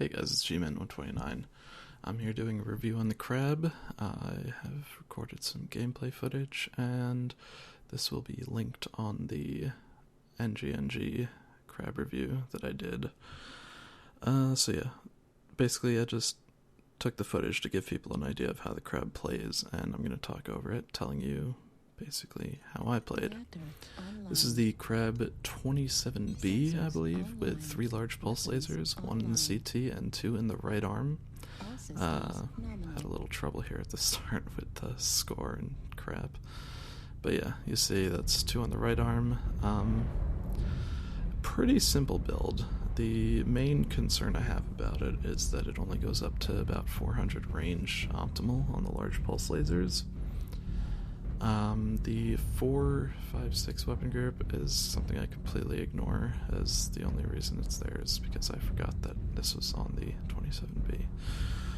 Hey guys, it's Gman129. I'm here doing a review on the crab. I have recorded some gameplay footage, and this will be linked on the NGNG crab review that I did. So yeah, basically I just took the footage to give people an idea of how the crab plays, and I'm going to talk over it, telling you basically how I played. This is the Crab 27B, I believe, with 3 large pulse lasers, 1 in the CT and 2 in the right arm. Had a little trouble here at the start with the score and crap. But yeah, you see that's 2 on the right arm. Pretty simple build. The main concern I have about it is that it only goes up to about 400 range optimal on the large pulse lasers. The 4, 5, 6 weapon group is something I completely ignore, as the only reason it's there is because I forgot that this was on the 27B.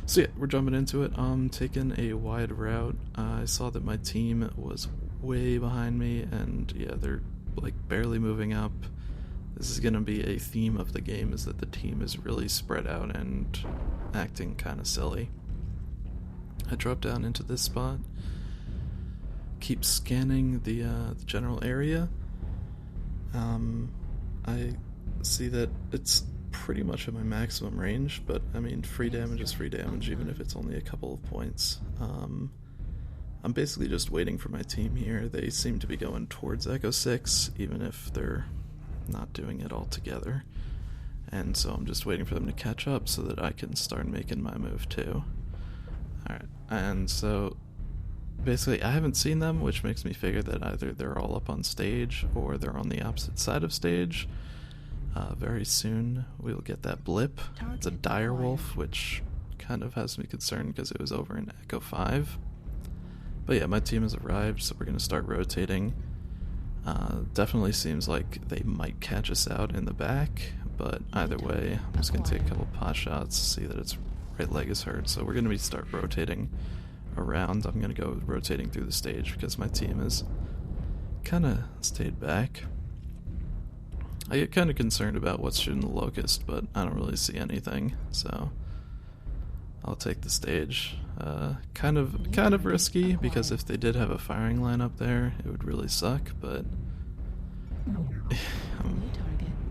So yeah, we're jumping into it. Taking a wide route. I saw that my team was way behind me, and yeah, they're like barely moving up. This is gonna be a theme of the game, is that the team is really spread out and acting kind of silly. I drop down into this spot. Keep scanning the general area. I see that it's pretty much at my maximum range, but I mean, free damage is free damage, even if it's only a couple of points. I'm basically just waiting for my team here. They seem to be going towards Echo 6, even if they're not doing it all together. And so I'm just waiting for them to catch up so that I can start making my move too. Alright, and so basically, I haven't seen them, which makes me figure that either they're all up on stage or they're on the opposite side of stage. Very soon, we'll get that blip. It's a direwolf, which kind of has me concerned because it was over in Echo 5. But yeah, my team has arrived, so we're going to start rotating. Definitely seems like they might catch us out in the back, but either way, I'm just going to take a couple pot shots, see that its right leg is hurt, so we're going to start rotating around. I'm going to go rotating through the stage because my team has kind of stayed back. I get kind of concerned about what's shooting the Locust, but I don't really see anything, so I'll take the stage. Kind of risky, because if they did have a firing line up there, it would really suck, but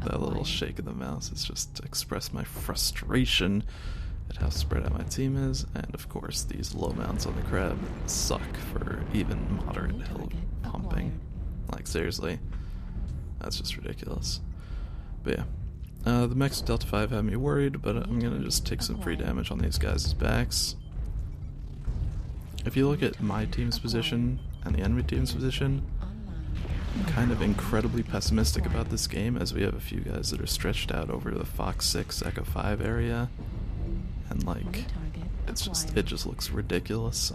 that little shake of the mouse is just to express my frustration at how spread out my team is, and of course these low mounts on the crab suck for even moderate hill pumping. Like seriously, that's just ridiculous. But yeah, the mechs Delta 5 had me worried, but I'm gonna just take some free damage on these guys' backs. If you look at my team's position and the enemy team's position, I'm kind of incredibly pessimistic about this game, as we have a few guys that are stretched out over to the Fox 6 Echo 5 area. And like, it just looks ridiculous.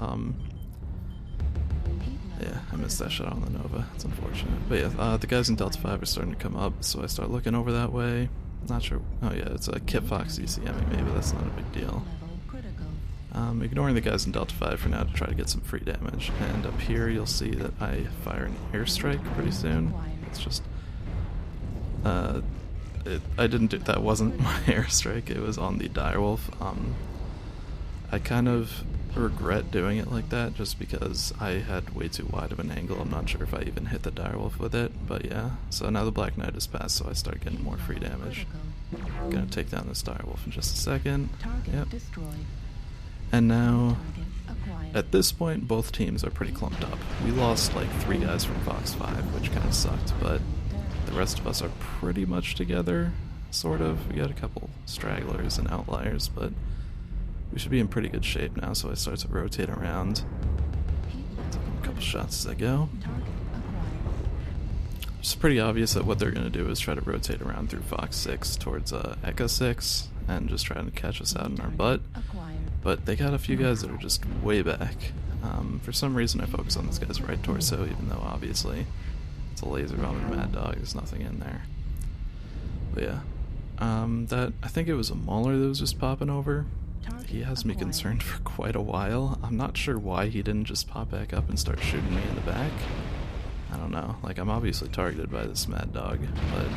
Yeah, I missed that shot on the Nova. It's unfortunate. But yeah, the guys in Delta 5 are starting to come up, so I start looking over that way. Not sure. Oh yeah, it's a Kit Fox ECMing, maybe that's not a big deal. Ignoring the guys in Delta 5 for now to try to get some free damage. And up here you'll see that I fire an airstrike pretty soon. It's just I didn't do that. Wasn't my airstrike. It was on the direwolf. I kind of regret doing it like that, just because I had way too wide of an angle. I'm not sure if I even hit the direwolf with it, but yeah. So now the Black Knight has passed, so I start getting more free damage. I'm gonna take down this direwolf in just a second. Yep. And now, at this point, both teams are pretty clumped up. We lost like 3 guys from Fox 5, which kind of sucked, but the rest of us are pretty much together, sort of. We got a couple stragglers and outliers, but we should be in pretty good shape now, so I start to rotate around. Taking a couple shots as I go. It's pretty obvious that what they're going to do is try to rotate around through Fox 6 towards Echo 6 and just try to catch us out in our butt. But they got a few guys that are just way back. For some reason I focus on this guy's right torso, even though obviously it's a laser bomb and Mad Dog, there's nothing in there. But yeah, I think it was a Mauler that was just popping over. He has me concerned for quite a while. I'm not sure why he didn't just pop back up and start shooting me in the back. I don't know, like I'm obviously targeted by this Mad Dog, but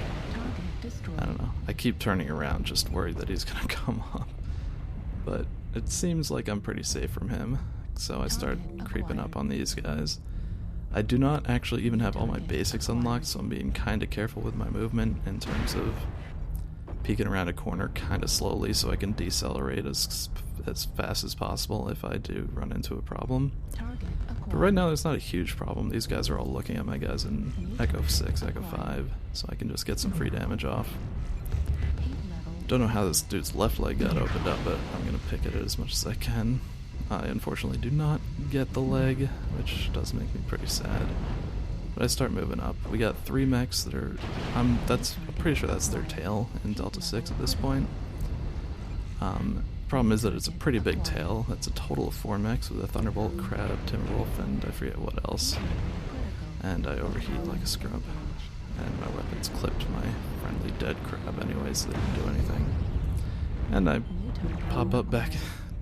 I don't know. I keep turning around just worried that he's gonna come up. But it seems like I'm pretty safe from him, so I start creeping up on these guys. I do not actually even have all my basics unlocked, so I'm being kinda careful with my movement in terms of peeking around a corner kinda slowly so I can decelerate as fast as possible if I do run into a problem. But right now there's not a huge problem. These guys are all looking at my guys in Echo 6, Echo 5, so I can just get some free damage off. Don't know how this dude's left leg got opened up, but I'm gonna pick at it as much as I can. I unfortunately do not get the leg, which does make me pretty sad. But I start moving up. We got 3 mechs that are... I'm pretty sure that's their tail in Delta 6 at this point. Problem is that it's a pretty big tail. That's a total of 4 mechs with a Thunderbolt, Crab, Timberwolf, and I forget what else. And I overheat like a scrub. And my weapons clipped my friendly dead crab anyway, so they didn't do anything. And I pop up back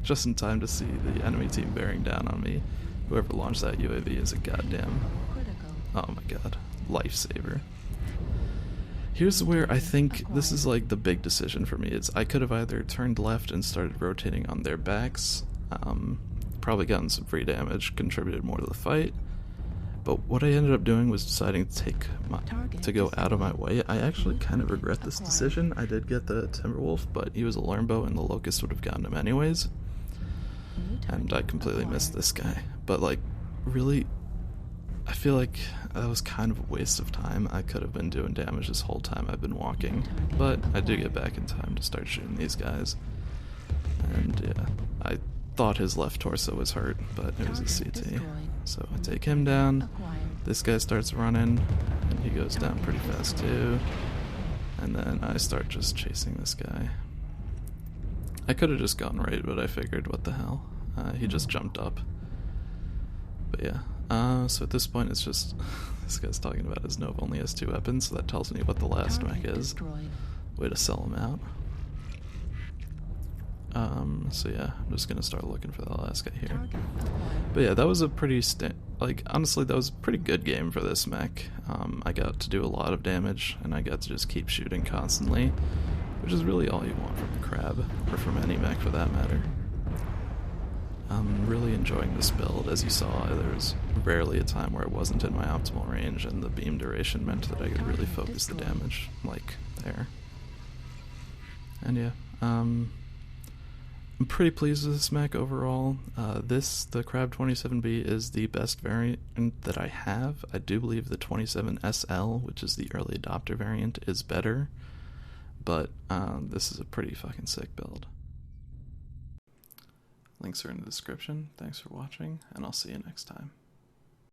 just in time to see the enemy team bearing down on me. Whoever launched that UAV is a goddamn... oh my god. Lifesaver. Here's where I think this is like the big decision for me. Is I could have either turned left and started rotating on their backs, probably gotten some free damage, contributed more to the fight. But what I ended up doing was deciding to go out of my way. I actually kind of regret this decision. I did get the Timberwolf, but he was a Lernbow and the Locust would have gotten him anyways. And I completely missed this guy. But like, really, I feel like that was kind of a waste of time. I could have been doing damage this whole time I've been walking. But I do get back in time to start shooting these guys. And yeah, I thought his left torso was hurt, but it was a CT. So I take him down, this guy starts running, and he goes down pretty fast too. And then I start just chasing this guy. I could have just gone right, but I figured, what the hell. He just jumped up. But yeah, so at this point it's just, this guy's talking about his Nova only has 2 weapons, so that tells me what the last mech is. Way to sell him out. So yeah, I'm just gonna start looking for that last guy here. But yeah, that was a pretty honestly, that was a pretty good game for this mech. I got to do a lot of damage, and I got to just keep shooting constantly, which is really all you want from a crab, or from any mech for that matter. I'm really enjoying this build. As you saw, there was rarely a time where it wasn't in my optimal range, and the beam duration meant that I could really focus the damage, like there. And yeah, I'm pretty pleased with this mech overall. The Crab 27B is the best variant that I have. I do believe the 27SL, which is the early adopter variant, is better, but this is a pretty fucking sick build. Links are in the description. Thanks for watching, and I'll see you next time.